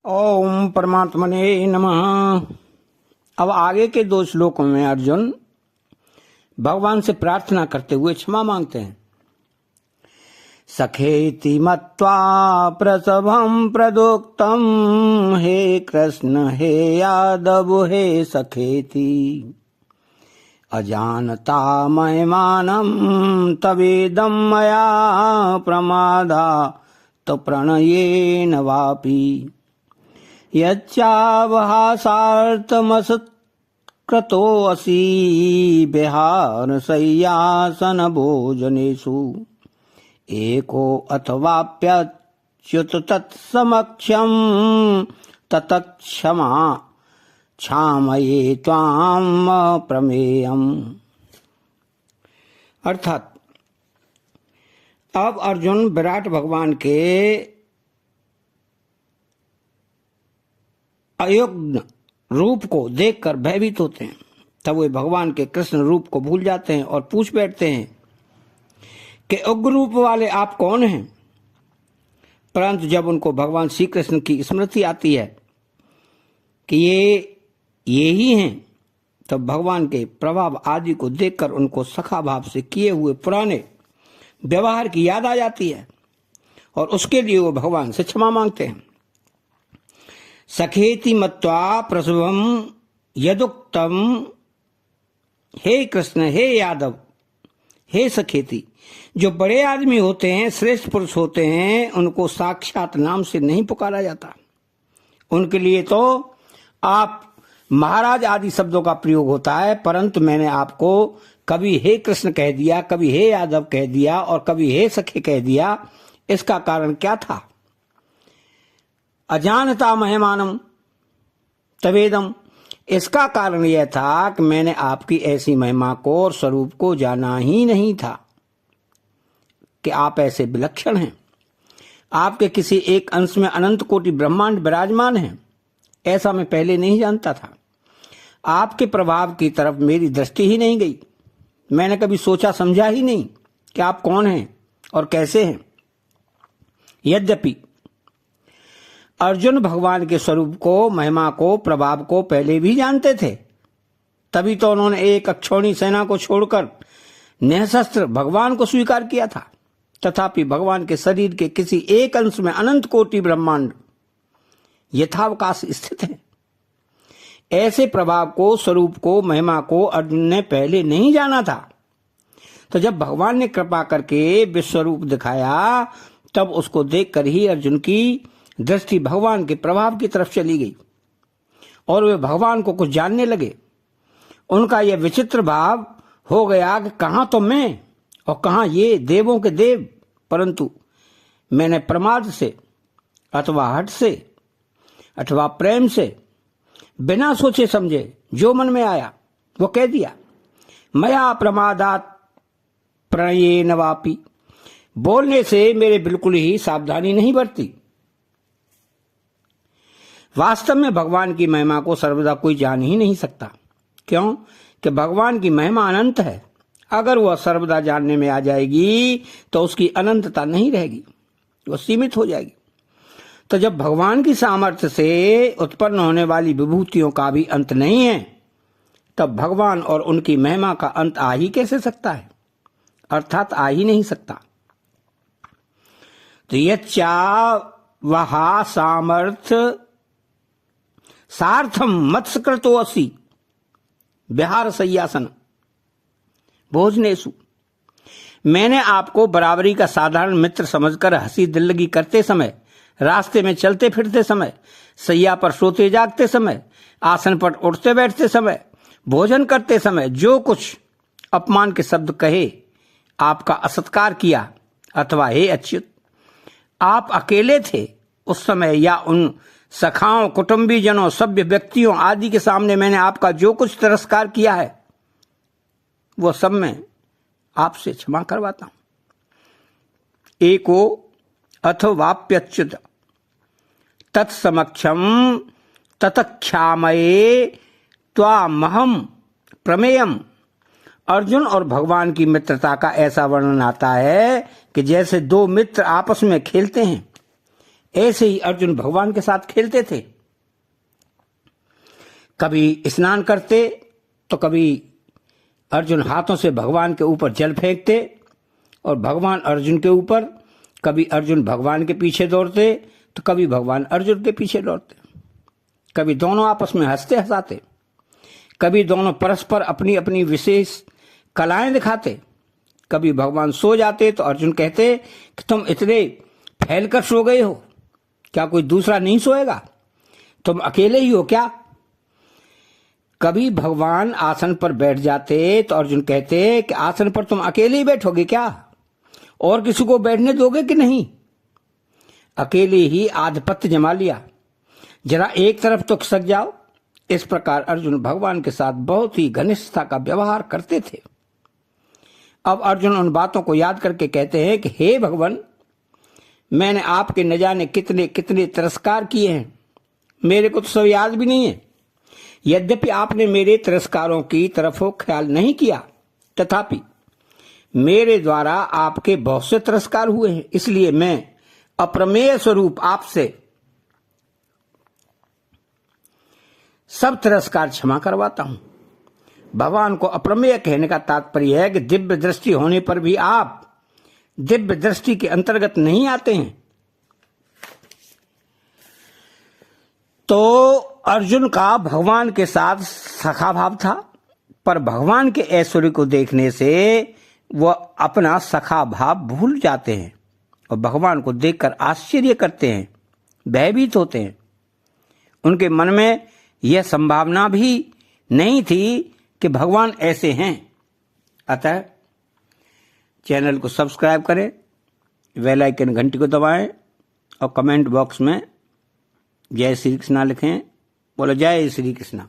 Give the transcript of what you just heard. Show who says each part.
Speaker 1: ओम परमात्मने नमः। अब आगे के 2 श्लोकों में अर्जुन भगवान से प्रार्थना करते हुए क्षमा मांगते हैं। सखेति मत्वा प्रसभं प्रदुक्तम हे कृष्ण हे यादव हे सखेति अजानता महिमानं तवेदं मया प्रमादात् प्रणयेन वापि यच्चावहासार्थमसत्कृतोऽसि विहारशय्यासन भोजनेषु एको अथवाप्यच्युत तत्समक्षं ततक्षमा क्षामये त्वां प्रमेयम्। अर्थात अब अर्जुन विराट भगवान के अयोग्य रूप को देखकर भयभीत होते हैं। तब वे भगवान के कृष्ण रूप को भूल जाते हैं और पूछ बैठते हैं कि उग्र रूप वाले आप कौन हैं। परंतु जब उनको भगवान श्री कृष्ण की स्मृति आती है कि ये ही हैं, तब भगवान के प्रभाव आदि को देखकर उनको सखा भाव से किए हुए पुराने व्यवहार की याद आ जाती है और उसके लिए वो भगवान से क्षमा मांगते हैं। सखेति मत्वा प्रसभम यदुक्तम हे कृष्ण हे यादव हे सखेति। जो बड़े आदमी होते हैं, श्रेष्ठ पुरुष होते हैं, उनको साक्षात नाम से नहीं पुकारा जाता। उनके लिए तो आप महाराज आदि शब्दों का प्रयोग होता है, परंतु मैंने आपको कभी हे कृष्ण कह दिया, कभी हे यादव कह दिया और कभी हे सखे कह दिया। इसका कारण क्या था? अजानता महिमानम तवेदम। इसका कारण यह था कि मैंने आपकी ऐसी महिमा को और स्वरूप को जाना ही नहीं था कि आप ऐसे विलक्षण हैं। आपके किसी एक अंश में अनंत कोटि ब्रह्मांड विराजमान हैं, ऐसा मैं पहले नहीं जानता था। आपके प्रभाव की तरफ मेरी दृष्टि ही नहीं गई। मैंने कभी सोचा समझा ही नहीं कि आप कौन हैं और कैसे हैं। यद्यपि अर्जुन भगवान के स्वरूप को, महिमा को, प्रभाव को पहले भी जानते थे, तभी तो उन्होंने एक अक्षौणी सेना को छोड़कर निःशस्त्र भगवान को स्वीकार किया था। तथापि भगवान के शरीर के किसी एक अंश में अनंत कोटि ब्रह्मांड यथावकाश स्थित है। ऐसे प्रभाव को, स्वरूप को, महिमा को अर्जुन ने पहले नहीं जाना था। तो जब भगवान ने कृपा करके विश्वरूप दिखाया, तब उसको देखकर ही अर्जुन की दृष्टि भगवान के प्रभाव की तरफ चली गई और वे भगवान को कुछ जानने लगे। उनका यह विचित्र भाव हो गया कि कहाँ तो मैं और कहाँ ये देवों के देव। परंतु मैंने प्रमाद से अथवा हठ से अथवा प्रेम से बिना सोचे समझे जो मन में आया वो कह दिया। मया प्रमादात प्रणयेन वापि। बोलने से मेरे बिल्कुल ही सावधानी नहीं बरती। वास्तव में भगवान की महिमा को सर्वदा कोई जान ही नहीं सकता। क्यों? कि भगवान की महिमा अनंत है। अगर वह सर्वदा जानने में आ जाएगी तो उसकी अनंतता नहीं रहेगी, वह सीमित हो जाएगी। तो जब भगवान की सामर्थ्य से उत्पन्न होने वाली विभूतियों का भी अंत नहीं है, तब भगवान और उनकी महिमा का अंत आ ही कैसे सकता है? अर्थात आ ही नहीं सकता। तो यच्चा वहा सामर्थ्य सार्थम मत्स्यकृतो असि विहार शय्यासन भोजनेषु। मैंने आपको बराबरी का साधारण मित्र समझकर हंसी दिल्लगी करते समय, रास्ते में चलते फिरते समय, सैया पर सोते जागते समय, आसन पर उठते बैठते समय, भोजन करते समय जो कुछ अपमान के शब्द कहे, आपका असत्कार किया, अथवा हे अच्युत आप अकेले थे उस समय, या उन सखाओं, कुटुंबीजनों, सभ्य व्यक्तियों आदि के सामने मैंने आपका जो कुछ तिरस्कार किया है, वो सब मैं आपसे क्षमा करवाता हूं। एको अथवाप्यच्युत तत्समक्षम ततक्षामये त्वामहं प्रमेयम्। अर्जुन और भगवान की मित्रता का ऐसा वर्णन आता है कि जैसे 2 मित्र आपस में खेलते हैं, ऐसे ही अर्जुन भगवान के साथ खेलते थे। कभी स्नान करते तो कभी अर्जुन हाथों से भगवान के ऊपर जल फेंकते और भगवान अर्जुन के ऊपर, कभी अर्जुन भगवान के पीछे दौड़ते तो कभी भगवान अर्जुन के पीछे दौड़ते। कभी दोनों आपस में हंसते हंसाते, कभी दोनों परस्पर अपनी अपनी विशेष कलाएं दिखाते। कभी भगवान सो जाते तो अर्जुन कहते कि तुम इतने फैलकर सो गए हो, क्या कोई दूसरा नहीं सोएगा? तुम अकेले ही हो क्या? कभी भगवान आसन पर बैठ जाते तो अर्जुन कहते कि आसन पर तुम अकेले ही बैठोगे क्या, और किसी को बैठने दोगे कि नहीं? अकेले ही आधिपत्य जमा लिया, जरा एक तरफ तो खिसक जाओ। इस प्रकार अर्जुन भगवान के साथ बहुत ही घनिष्ठता का व्यवहार करते थे। अब अर्जुन उन बातों को याद करके कहते हैं कि हे भगवान, मैंने आपके न जाने कितने कितने तिरस्कार किए हैं, मेरे को तो सब याद भी नहीं है। यद्यपि आपने मेरे तिरस्कारों की तरफ ख्याल नहीं किया, तथापि मेरे द्वारा आपके बहुत से तिरस्कार हुए हैं, इसलिए मैं अप्रमेय स्वरूप आपसे सब तिरस्कार क्षमा करवाता हूं। भगवान को अप्रमेय कहने का तात्पर्य है कि दिव्य दृष्टि होने पर भी आप दिव्य दृष्टि के अंतर्गत नहीं आते हैं। तो अर्जुन का भगवान के साथ सखा भाव था, पर भगवान के ऐश्वर्य को देखने से वह अपना सखा भाव भूल जाते हैं और भगवान को देखकर आश्चर्य करते हैं, भयभीत होते हैं। उनके मन में यह संभावना भी नहीं थी कि भगवान ऐसे हैं। अतः चैनल को सब्सक्राइब करें, बेल आइकन घंटी को दबाएं और कमेंट बॉक्स में जय श्री कृष्णा लिखें। बोलो जय श्री कृष्णा।